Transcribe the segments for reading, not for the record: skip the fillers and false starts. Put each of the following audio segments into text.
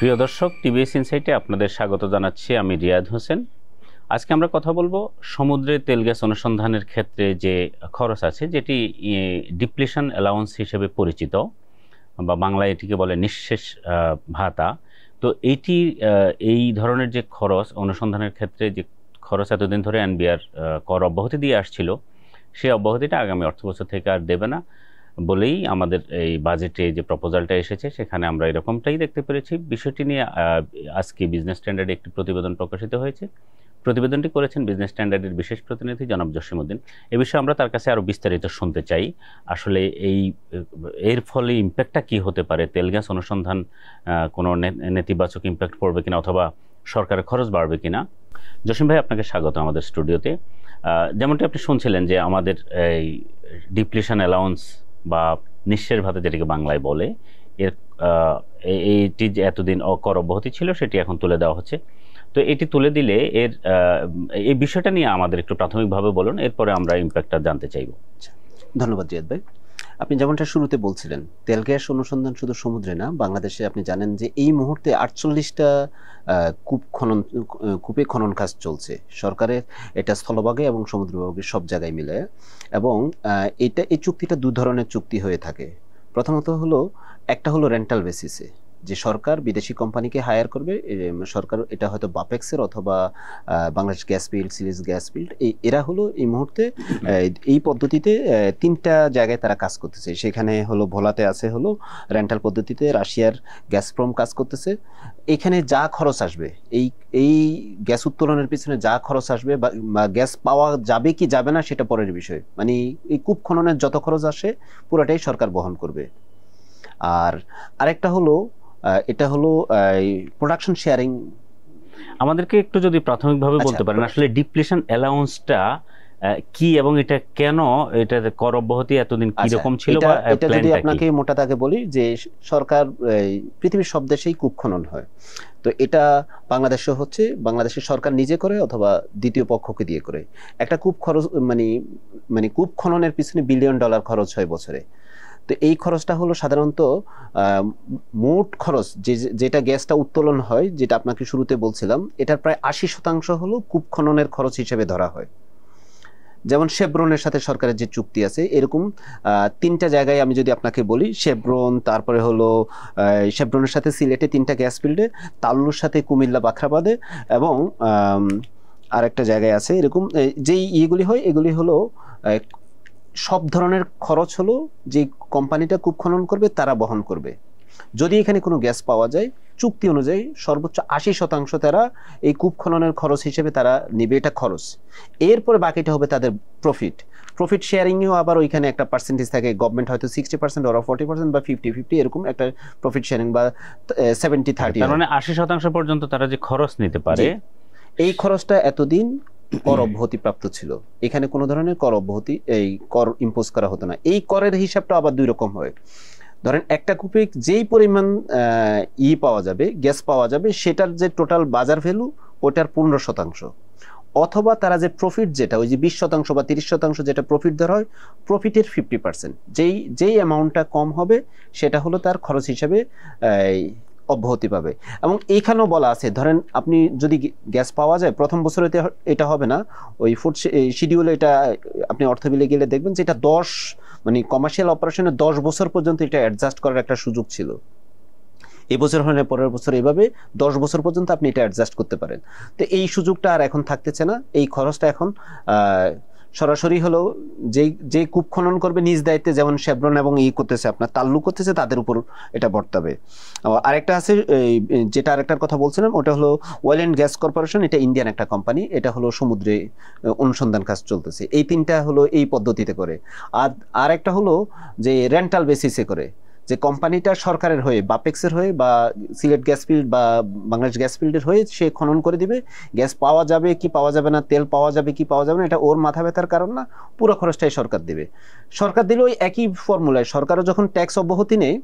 প্রিয় দর্শক, টিভিএস ইনসাইটে আপনাদের স্বাগত জানাচ্ছি। আমি রিয়াদ হোসেন। আজকে আমরা কথা বলবো সমুদ্রে তেল গ্যাস অনুসন্ধানের ক্ষেত্রে যে খরচ আছে, যেটি ডিপ্লিশন অ্যালাউন্স হিসেবে পরিচিত, বা বাংলায় এটিকে বলে নিঃশেষ ভাতা। তো এইটি এই ধরনের যে খরচ অনুসন্ধানের ক্ষেত্রে যে খরচ এতদিন ধরে এনবিআর কর অব্যাহতি দিয়ে আসছিল, সেই অব্যাহতিটা আগামী অর্থবছর থেকে আর দেবে না বলেই আমাদের এই বাজেটে যে প্রপোজালটা এসেছে সেখানে আমরা এরকমটাই দেখতে পেরেছি। বিষয়টি নিয়ে আজকে বিজনেস স্ট্যান্ডার্ডে একটি প্রতিবেদন প্রকাশিত হয়েছে। প্রতিবেদনটি করেছেন বিজনেস স্ট্যান্ডার্ডের বিশেষ প্রতিনিধি জনাব জসিমউদ্দিন। এ বিষয়ে আমরা তার কাছে আরও বিস্তারিত শুনতে চাই। আসলে এর ফলে ইম্প্যাক্টটা কি হতে পারে, তেল গ্যাস অনুসন্ধান কোনো নেতিবাচক ইম্প্যাক্ট পড়বে কিনা, অথবা সরকারের খরচ বাড়বে কিনা। জসিম ভাই, আপনাকে স্বাগত আমাদের স্টুডিওতে। যেমনটি আপনি শুনছিলেন যে আমাদের এই ডিপ্লিশন অ্যালাউন্স বা নিঃশেষ ভাতা, যেটাকে বাংলায় বলে, এর এইটি যে এতদিন কর অব্যাহতি ছিল সেটি এখন তুলে দেওয়া হচ্ছে। তো এটি তুলে দিলে এই বিষয়টা নিয়ে আমাদের একটু প্রাথমিকভাবে বলুন, এরপরে আমরা ইম্প্যাক্টটা জানতে চাইব। ধন্যবাদ রিয়াদ ভাই। আপনি যেমনটা শুরুতে বলছিলেন, তেল গ্যাস অনুসন্ধান শুধু সমুদ্রে না, বাংলাদেশে আপনি জানেন যে এই মুহূর্তে 48টা কূপে খনন কাজ চলছে সরকারের। এটা স্থলভাগে এবং সমুদ্রভাগে সব জায়গায় মিলে। এবং এই চুক্তিটা দু ধরনের চুক্তি হয়ে থাকে। প্রথমত হলো, একটা হলো রেন্টাল বেসিসে, যে সরকার বিদেশি কোম্পানিকে হায়ার করবে। সরকার, এটা হয়তো বাপেক্সের অথবা Bangladesh gas field, series gas field, এরা হলো এই মুহূর্তে এই পদ্ধতিতে 3টা জায়গায় তারা কাজ করতেছে। সেখানে হলো ভোলাতে আছে হলো রেন্টাল পদ্ধতিতে, রাশিয়ার গ্যাসপ্রম কাজ করতেছে। এখানে যা খরচ আসবে, এই গ্যাস উত্তোলনের পিছনে যা খরচ আসবে বা গ্যাস পাওয়া যাবে কি যাবে না সেটা পরের বিষয়। মানে এই কূপ খননের যত খরচ আসে পুরোটাই সরকার বহন করবে। আর আরেকটা হলো, এটা হলো প্রোডাকশন শেয়ারিং। আমাদেরকে একটু যদি প্রাথমিকভাবে বলতে পারেন আসলে ডিপ্লিশন অ্যালাউন্সটা কি এবং এটা কেন, এটা কর অব্যাহতি এতদিন কি রকম ছিল, বা এটা যদি আপনাকে মোটা দাগে বলি, যে সরকার পৃথিবীর সব দেশেই কূপ খনন হয়। তো এটা বাংলাদেশে হচ্ছে, বাংলাদেশের সরকার নিজে করে অথবা দ্বিতীয় পক্ষকে দিয়ে করে। একটা কূপ খরচ মানে কূপ খননের পিছনে $1 বিলিয়ন খরচ হয় বছরে। তো এই খরচটা হলো সাধারণত মোট খরচ, যেটা গ্যাসটা উত্তোলন হয়, যেটা আপনাকে শুরুতে বলছিলাম, এটার প্রায় 80% হলো কূপ খননের খরচ হিসেবে ধরা হয়। যেমন শেভরনের সাথে সরকারের যে চুক্তি আছে, এরকম 3টা জায়গায় আমি যদি আপনাকে বলি, শেভরন, তারপরে হলো শেভরনের সাথে সিলেটে 3টা গ্যাস ফিল্ডে, তাল্লুর সাথে কুমিল্লা বাখরাবাদে, এবং আরেকটা জায়গায় আছে। এরকম যেই ইয়েগুলি হয়, এগুলি হলো সব ধরনের খরচ হলো যে কোম্পানিটা কূপ খনন করবে তারা বহন করবে। যদি এখানে কোনো গ্যাস পাওয়া যায়, চুক্তি অনুযায়ী সর্বোচ্চ 80% তারা এই কূপ খননের খরচ হিসেবে তারা নেবে, এটা খরচ। এরপরে বাকিটা হবে তাদের প্রফিট শেয়ারিংও আবার ওইখানে একটা পার্সেন্টেজ থাকে। গভর্নমেন্ট হয়তো 60% ওরা 40% বা 50-50 এরকম একটা প্রফিট শেয়ারিং, বা 70-30। তার মানে 80% পর্যন্ত তারা যে খরচ নিতে পারে, এই খরচটা এতদিন কর অব্যাহতি প্রাপ্ত ছিল। এখানে কোনো ধরনের কর অব্যাহতি, এই কর ইম্পোজ করা হতো না। এই করের হিসাবটা আবার 2 রকম হয়। ধরেন একটা কূপে যেই পরিমাণ পাওয়া যাবে, গ্যাস পাওয়া যাবে, সেটার যে টোটাল বাজার ভ্যালু, ওটার 15%। অথবা তারা যে প্রফিট, যেটা ওই যে 20% বা 30% যেটা প্রফিট ধরা হয়, প্রফিটের 50%, যেই অ্যামাউন্টটা কম হবে সেটা হলো তার খরচ হিসেবে অব্যাহতি পাবে। এবং এইখানেও বলা আছে, ধরেন আপনি যদি গ্যাস পাওয়া যায় প্রথম বছরে, এটা হবে না। ওই ফুড শিডিউলে এটা আপনি অর্থ বিলে গেলে দেখবেন যে এটা 10 মানে কমার্শিয়াল অপারেশনে 10 বছর পর্যন্ত এটা অ্যাডজাস্ট করার একটা সুযোগ ছিল। এই বছর হলে পরের বছর, এইভাবে 10 বছর পর্যন্ত আপনি এটা অ্যাডজাস্ট করতে পারেন। তো এই সুযোগটা আর এখন থাকতেছে না। এই খরচটা এখন সরাসরি হলো যে কূপ খনন করবে নিজ দায়িত্বে, যেমন শেভরন এবং করতেছে, আপনার তাল্লু করতেছে, তাদের উপর এটা বর্তাবে। আরেকটা আছে, যেটা আরেকটার কথা বলছিলাম, ওটা হলো অয়েল অ্যান্ড গ্যাস কর্পোরেশন। এটা ইন্ডিয়ান একটা কোম্পানি, এটা হলো সমুদ্রে অনুসন্ধান কাজ চলতেছে। এই 3টা হলো এই পদ্ধতিতে করে। আর একটা হলো যে রেন্টাল বেসিসে করে, যে কোম্পানিটা সরকারের হয়ে, বাপেক্সের হয়ে বা সিলেট গ্যাস ফিল্ড বা বাংলাদেশ গ্যাস ফিল্ডের হয়ে সে খনন করে দিবে। গ্যাস পাওয়া যাবে কি পাওয়া যাবে না, তেল পাওয়া যাবে কি পাওয়া যাবে না, এটা ওর মাথা ব্যথার কারণ না। পুরো খরচটাই সরকার দেবে। সরকার দিলে ওই একই ফর্মুলায়, সরকারও যখন ট্যাক্স অব্যাহতি নেয়,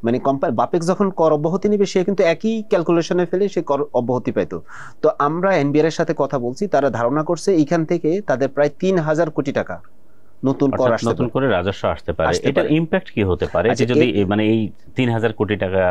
মানে বাপেক্স যখন কর অব্যাহতি নেবে, সে কিন্তু একই ক্যালকুলেশনে ফেলে সে কর অব্যাহতি পাইত। তো আমরা এনবিআর এর সাথে কথা বলছি, তারা ধারণা করছে এইখান থেকে তাদের প্রায় 3000 কোটি টাকা নতুন কর আসতে নতুন পারে, করে রাজস্ব আসতে পারে। আসতে এটার পারে। ইম্প্যাক্ট কি হতে পারে যে আচ্ছা, যদি মানে এই ৩,০০০ কোটি টাকা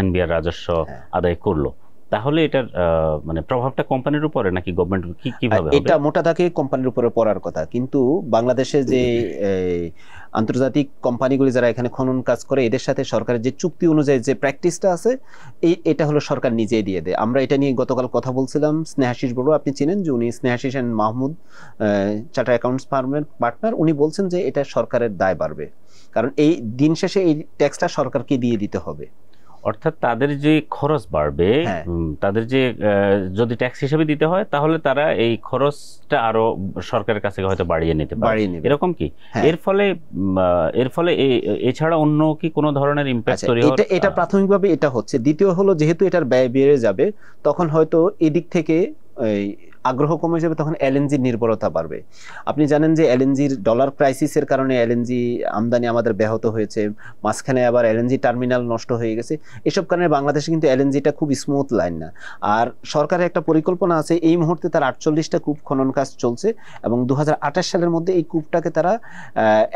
এনবিআর রাজস্ব হ্যাঁ। আদায় করলো, তাহলে এটার মানে প্রভাবটা কোম্পানির উপরে নাকি গভর্নমেন্ট কিভাবে হবে? এটা মোটা দাগে কোম্পানির উপরে পড়ার কথা, কিন্তু বাংলাদেশে যে এই, আন্তর্জাতিক কোম্পানিগুলি যারা এখানে খনন কাজ করে এদের সাথে সরকারের যে চুক্তি অনুযায়ী যে প্র্যাকটিসটা আছে, এটা হলো সরকার নিজেই দিয়ে দেয়। আমরা এটা নিয়ে গতকাল কথা বলছিলাম, স্নেহাশিস বড়ুয়া আপনি চিনেন, যে উনি Snehashis and Mahmud charter accounts ফার্মের পার্টনার, উনি বলছেন যে এটা সরকারের দায় বাড়বে, কারণ এই দিন শেষে এই ট্যাক্সটা সরকারকে দিয়ে দিতে হবে। অর্থাৎ তাদের যে খরচ বাড়বে, হ্যাঁ। তাদের যে যদি ট্যাক্স হিসেবে দিতে হয়, তাহলে তারা এই খরচটা আরো সরকারের কাছে হয়তো বাড়িয়ে নিতে পারে, এরকম কি? হ্যাঁ। এর ফলে এছাড়া অন্য কি কোনো ধরনের ইম্প্যাক্ট তৈরি হবে? এটা প্রাথমিকভাবে এটা হচ্ছে। দ্বিতীয় হলো, যেহেতু এটার ব্যয় বেড়ে যাবে, তখন হয়তো এদিক থেকে আগ্রহ কমে যাবে, তখন এলএনজি নির্ভরতা বাড়বে। আপনি জানেন যে এলএনজির ডলার ক্রাইসিসের কারণে এলএনজি আমদানি আমাদের ব্যাহত হয়েছে, মাঝখানে আবার এলএনজি টার্মিনাল নষ্ট হয়ে গেছে। এসব কারণে বাংলাদেশে কিন্তু এলএনজিটা খুব স্মুথ লাইন না। আর সরকারের একটা পরিকল্পনা আছে, এই মুহূর্তে তার 48টা কূপ খনন কাজ চলছে, এবং 2028 সালের মধ্যে এই কূপটাকে তারা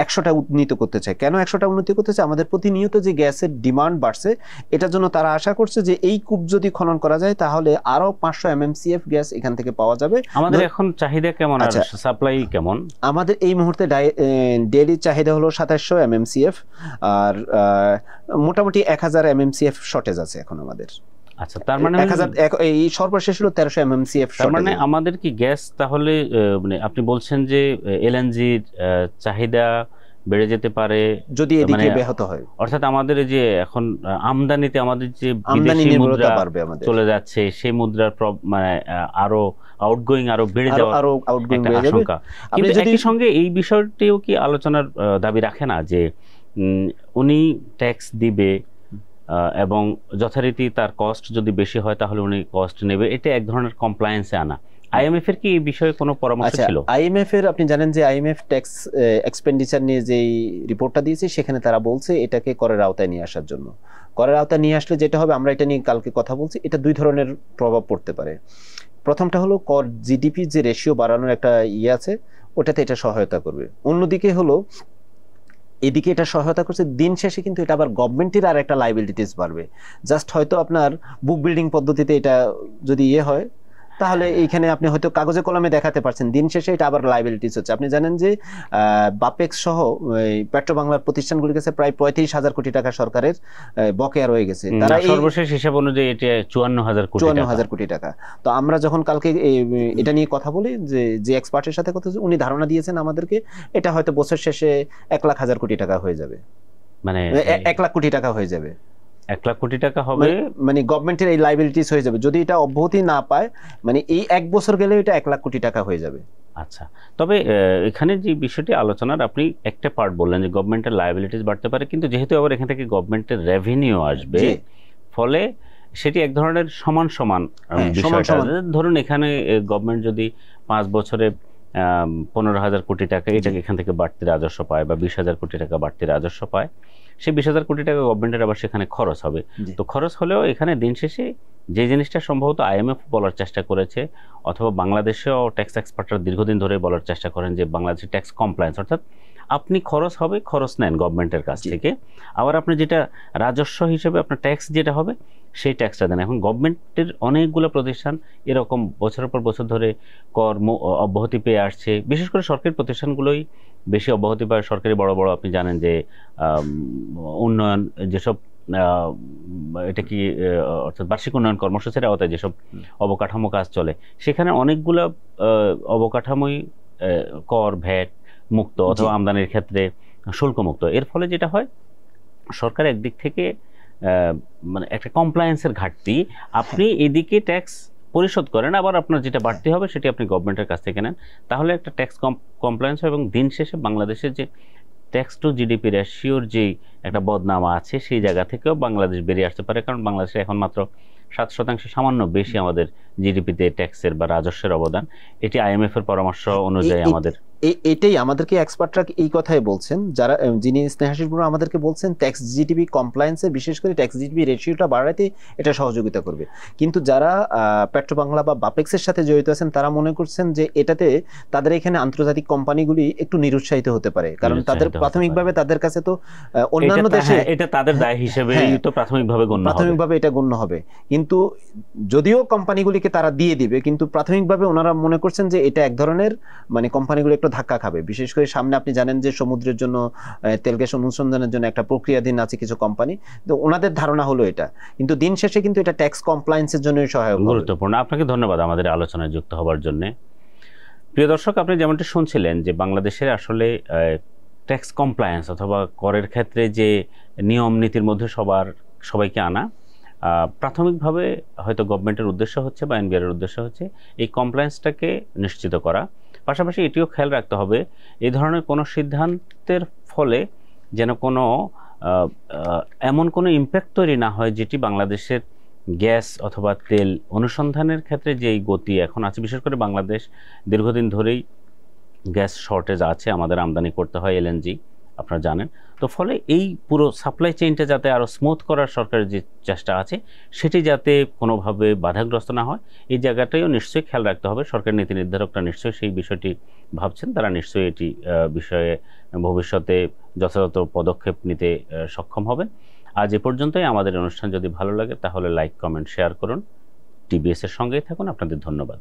100টা উন্নীত করতে চায়। কেন 100টা উন্নীত করতে চায়? আমাদের প্রতিনিয়ত যে গ্যাসের ডিমান্ড বাড়ছে, এটার জন্য তারা আশা করছে যে এই কূপ যদি খনন করা যায়, তাহলে আরো 500 MMCF গ্যাস এখান থেকে পাওয়া যাবে। আমাদের এখন চাহিদা কেমন, আর সাপ্লাই কেমন? আমাদের এই মুহূর্তে ডেইলি চাহিদা হলো 2700 MMCF, আর মোটামুটি 1000 MMCF শর্টেজ আছে এখন আমাদের। আচ্ছা, তার মানে 1000, এই সর্বশেষ হলো 1300 MMCF শর্টেজ। তার মানে আমাদের কি গ্যাস তাহলে, মানে আপনি বলছেন যে এলএনজির চাহিদা বেড়ে যেতে পারে যদি এদিকে ব্যাহত হয়, অর্থাৎ আমাদের যে এখন আমদানিতে আমাদের যে আমদানি বিদেশি নির্ভরতা মুদ্রা বাড়বে আমাদের, চলে যাচ্ছে, সেই মুদ্রার মানে আরো আউটগোয়িং আরো বেড়ে যাওয়ার একটা আশঙ্কা। কিন্তু একই সঙ্গে এই বিষয়টিও কি আলোচনার দাবি রাখে না যে উনি ট্যাক্স দিবে এবং যথারীতি তার কস্ট যদি বেশি হয় তাহলে উনি কস্ট নেবে, এটা এক ধরনের কমপ্লায়েন্সে আনা। আইএমএফ এর কি এই বিষয়ে কোনো পরামর্শ ছিল? আইএমএফ এর, আপনি জানেন যে আইএমএফ ট্যাক্স এক্সপেন্ডিচার নিয়ে যে রিপোর্টটা দিয়েছে, সেখানে তারা বলছে এটাকে করের আওতায় নিয়ে আসার জন্য। করের আওতায় নিয়ে আসলে যেটা হবে, আমরা এটা নিয়ে কালকে কথা বলছি, এটা দুই ধরনের প্রভাব পড়তে পারে। প্রথমটা হলো কর জিডিপি যে রেশিও বাড়ানোর একটা আছে, ওটাতে এটা সহায়তা করবে। অন্যদিকে হলো, এদিকে এটা সহায়তা করছে, দিন শেষে কিন্তু এটা আবার গভর্নমেন্টের আর একটা লাইবিলিটিস বাড়বে। জাস্ট হয়তো আপনার বুক বিল্ডিং পদ্ধতিতে এটা যদি হয়, তাহলে এইখানে আপনি হয়তো কাগজে কলমে দেখাতে পারছেন, দিন শেষে এটা আবার লাইবিলিটিস হচ্ছে। আপনি জানেন যে বাপেক্স সহ পেট্রো বাংলার প্রতিষ্ঠানগুলির কাছে প্রায় 35,000 কোটি টাকা সরকারের বকেয়া রয়ে গেছে। তারা সর্বশেষ হিসাব অনুযায়ী এটা 54,000 কোটি টাকা। তো আমরা যখন কালকে এটা নিয়ে কথা বলি, যে এক্সপার্টের সাথে কথা, উনি ধারণা দিয়েছেন আমাদেরকে, এটা হয়তো বছর শেষে 1,00,000 কোটি টাকা হয়ে যাবে, মানে 1 লাখ কোটি টাকা হয়ে যাবে। 1 লাখ কোটি টাকা হবে, মানে গভর্নমেন্টের এই লাইবিলিটিস হয়ে যাবে যদি এটা অব্যাহতি না পায়, মানে এই 1 বছর গেলে এটা 1 লাখ কোটি টাকা হয়ে যাবে। আচ্ছা, তবে এখানে যে বিষয়টি আলোচনার, আপনি একটা পার্ট বললেন যে গভর্নমেন্টের লায়াবিলিটিস বাড়তে পারে, কিন্তু যেহেতু আবার এখান থেকে গভর্নমেন্টের রেভিনিউ আসবে, ফলে সেটি এক ধরনের সমান সমান বিষয়টা। ধরুন এখানে গভর্নমেন্ট যদি 5 বছরে 15,000 কোটি টাকা এটা এখান থেকে বাড়তি রাজস্ব পায়, বা 20,000 কোটি টাকা বাড়তি রাজস্ব পায়, সেই 20,000 কোটি টাকা গভর্নমেন্টের আবার সেখানে খরচ হবে। তো খরচ হলেও এখানে দিন শেষে যে জিনিসটা সম্ভবত আইএমএফ বলার চেষ্টা করেছে, অথবা বাংলাদেশেও ট্যাক্স এক্সপার্টরা দীর্ঘদিন ধরে বলার চেষ্টা করেন, যে বাংলাদেশের ট্যাক্স কমপ্লায়েন্স, অর্থাৎ আপনি খরচ হবে, খরচ নেন গভর্নমেন্টের কাছ থেকে, আবার আপনি যেটা রাজস্ব হিসেবে আপনার ট্যাক্স যেটা হবে সেই ট্যাক্সটা দেন। এখন গভর্নমেন্টের অনেকগুলো প্রতিষ্ঠান এরকম বছরের পর বছর ধরে কর্ম অব্যাহতি পেয়ে আসছে, বিশেষ করে সরকারি প্রতিষ্ঠানগুলোই বেশি অব্যাহতি পায়। সরকারি বড় বড়, আপনি জানেন যে উন্নয়ন যেসব, এটা কি অর্থাৎ বার্ষিক উন্নয়ন কর্মসূচির আওতায় যেসব অবকাঠামো কাজ চলে, সেখানে অনেকগুলো অবকাঠামোই কর ভ্যাট মুক্ত, অথবা আমদানির ক্ষেত্রে শুল্ক মুক্ত। এর ফলে যেটা হয়, সরকার একদিক থেকে মানে একটা কমপ্লায়েন্সের ঘাটতি, আপনি এদিকে ট্যাক্স পরিশোধ করেন, আবার আপনার যেটা বাড়তি হবে সেটি আপনি গভর্নমেন্টের কাছ থেকে নেন, তাহলে একটা ট্যাক্স কমপ্লায়েন্স হয়। এবং দিন শেষে বাংলাদেশের যে ট্যাক্স টু জিডিপি রেশিওর যে একটা বদনামা আছে, সেই জায়গা থেকেও বাংলাদেশ বেরিয়ে আসতে পারে, কারণ বাংলাদেশে এখন মাত্র 7% সামান্য বেশি আমাদের জিডিপিতে ট্যাক্সের বা রাজস্বের অবদান। এটি আইএমএফ এর পরামর্শ অনুযায়ী আমাদের এটাই আমাদেরকে এক্সপার্টরা এই কথাই বলছেন, যারা যিনি স্নেহাশিস বড়ুয়া আমাদেরকে বলছেন ট্যাক্স জিটিপি কমপ্লায়েন্সে বিশেষ করে ট্যাক্স জিটিপি রেশিওটা বাড়াতে এটা সহযোগিতা করবে। কিন্তু যারা পেট্রোবাংলা বা বাপেক্সের সাথে জড়িত আছেন তারা মনে করছেন যে এটাতে তাদের এখানে আন্তর্জাতিক কোম্পানিগুলি একটু নিরুৎসাহিত হতে পারে, কারণ তাদের প্রাথমিকভাবে তাদের কাছে তো অন্যান্য দেশে এটা তাদের দায় হিসেবে তো প্রাথমিকভাবে গণ্য হবে, প্রাথমিকভাবে এটা গণ্য হবে। কিন্তু যদিও কোম্পানিগুলিকে তারা দিয়ে দিবে, কিন্তু প্রাথমিকভাবে ওনারা মনে করছেন যে এটা এক ধরনের মানে কোম্পানিগুলো একটু ধাক্কা খাবে। বিশেষ করে সামনে আপনি জানেন যে সমুদ্রের জন্য তেল গ্যাস অনুসন্ধানের জন্য একটা প্রক্রিয়াধীন আছে কিছু কোম্পানি, তো ওনাদের ধারণা হলো এটা, কিন্তু দিন শেষে কিন্তু এটা ট্যাক্স কমপ্লায়েন্সের জন্য সহায়ক হবে। গুরুত্বপূর্ণ। আপনাকে ধন্যবাদ আমাদের আলোচনায় যুক্ত হওয়ার জন্য। প্রিয় দর্শক, আপনি যেমনটি শুনছিলেন যে বাংলাদেশের আসলে ট্যাক্স কমপ্লায়েন্স অথবা করের ক্ষেত্রে যে নিয়ম নীতির মধ্যে সবাইকে আনা, প্রাথমিকভাবে হয়তো গভর্নমেন্টের উদ্দেশ্য হচ্ছে বা এনবিআর এর উদ্দেশ্য হচ্ছে এই কমপ্লায়েন্সটাকে নিশ্চিত করা। পাশাপাশি এটিও খেয়াল রাখতে হবে এই ধরনের কোনো সিদ্ধান্তের ফলে যেন কোনো এমন কোনো ইম্প্যাক্ট তৈরি না হয় যেটি বাংলাদেশের গ্যাস অথবা তেল অনুসন্ধানের ক্ষেত্রে যে গতি এখন আছে, বিশেষ করে বাংলাদেশ দীর্ঘদিন ধরেই গ্যাস শর্টেজ আছে, আমাদের আমদানি করতে হয় এলএনজি, আপনারা জানেন। তো ফলে এই পুরো সাপ্লাই চেইনটা যাতে আরও স্মুথ করার সরকারের যে চেষ্টা আছে সেটি যাতে কোনোভাবে বাধাগ্রস্ত না হয়, এই জায়গাটাও নিশ্চয়ই খেয়াল রাখতে হবে। সরকার নীতি নির্ধারকরা নিশ্চয়ই সেই বিষয়টি ভাবছেন, তারা নিশ্চয়ই এটি বিষয়ে ভবিষ্যতে যথাযথ পদক্ষেপ নিতে সক্ষম হবেন। আজ এ পর্যন্তই। আমাদের অনুষ্ঠান যদি ভালো লাগে তাহলে লাইক, কমেন্ট, শেয়ার করুন। টিবিএস এর সঙ্গেই থাকুন। আপনাদের ধন্যবাদ।